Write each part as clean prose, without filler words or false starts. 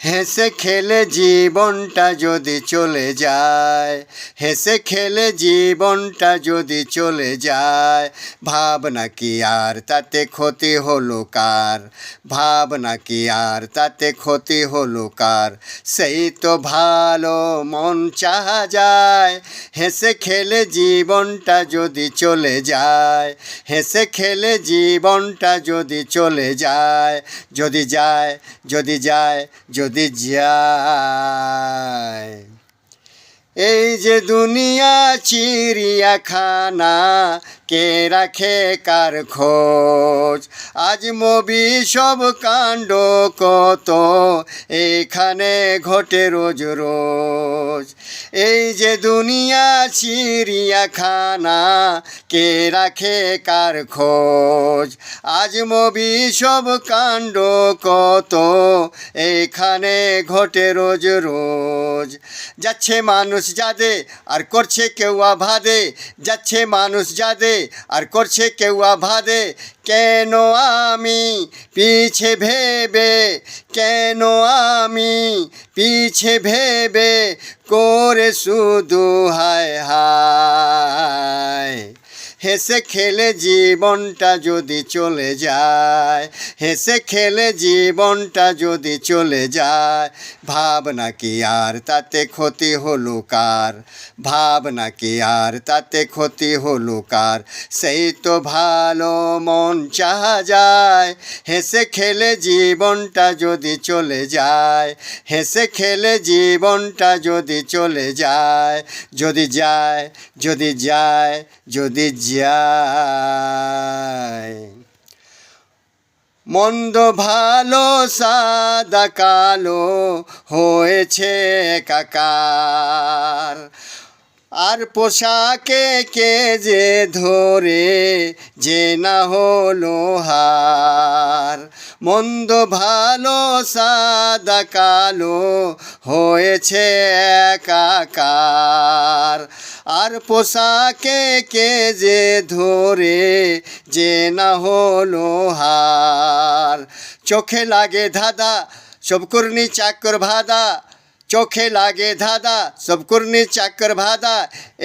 হেসে খেলে জীবনটা যদি চলে যায়, হেসে খেলে জীবনটা যদি চলে যায়, ভাবনা কি আর তাতে ক্ষতি হলো কার? ভাবনা কি আর তাতে ক্ষতি হলো কার? সেই তো ভালো মন চাহা যায়। হেসে খেলে জীবনটা যদি চলে যায়, হেসে খেলে জীবনটা যদি চলে যায়, যদি যায়, যদি যায়, যদি যায়। এই যে দুনিয়া চিড়িয়াখানা, কে রাখে কার খোঁজ? আজ মবি সব কাণ্ড কত এখানে ঘটে রোজ রোজ। এই যে দুনিয়া চিড়িয়াখানা, কে রাখে কার খোঁজ? আজ মবি সব কাণ্ড কত এখানে ঘটে রোজ রোজ। যাচ্ছে মানুষ যাদে আর করছে কেউ আভাদে, যাচ্ছে মানুষ যাদে আর করছে কেউ আভাদে। কেন আমি পিছে ভেবে, কেন আমি পিছে ভেবে করে শুধু হায় হায়। হেসে খেলে জীবনটা যদি চলে যায়, হেসে খেলে জীবনটা যদি চলে যায়, ভাবনা কি আর তাতে ক্ষতি হলো কার? ভাবনা কি আর তাতে ক্ষতি হলো কার? সেই তো ভালো মন চাহা যায়। হেসে খেলে জীবনটা যদি চলে যায়, হেসে খেলে জীবনটা যদি চলে যায়, যদি যায়, যদি যায়, যদি যায়। মন্দ ভালো সাদা কালো হয়েছে একাকার, আর পোশাকে কে যে ধরে যে না হলো হার। মন্দ ভালো সাদা কালো হয়েছে একাকার, আর পোশাকে কে যে ধরে যে না হলো হার। চোখে লাগে ধাঁধা সব কুর্নি চাকর ভাদা, চোখে লাগে ধাঁধা সব কুর্নি চাকর ভাদা।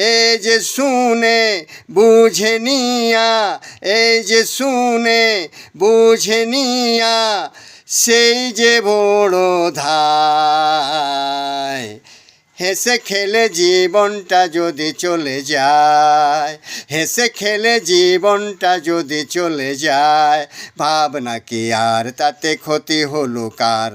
এই যে শুনে বুঝে নিয়া, এই যে শুনে বুঝে নিয়া, সেই যে বড় ধায়। হেসে খেলে জীবনটা যদি চলে যায়, হেসে খেলে জীবনটা যদি চলে যায়, ভাবনা কি আর তাতে ক্ষতি হলো কার?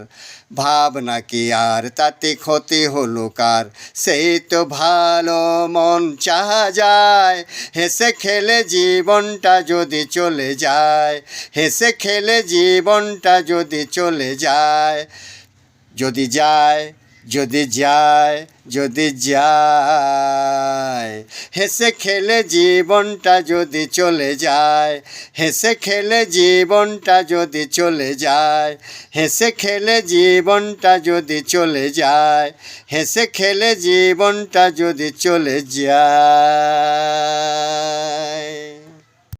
ভাবনা কি আর তাতে ক্ষতি হলো কার? সেই তো ভালো মন চাহা যায়। হেসে খেলে জীবনটা যদি চলে যায়, হেসে খেলে জীবনটা যদি চলে যায়, যদি যায়, যদি যায়, যদি যায়। হেসে খেলে জীবনটা যদি চলে যায়, হেসে খেলে জীবনটা যদি চলে যায়, হেসে খেলে জীবনটা যদি চলে যায়, হেসে খেলে জীবনটা যদি চলে যায়।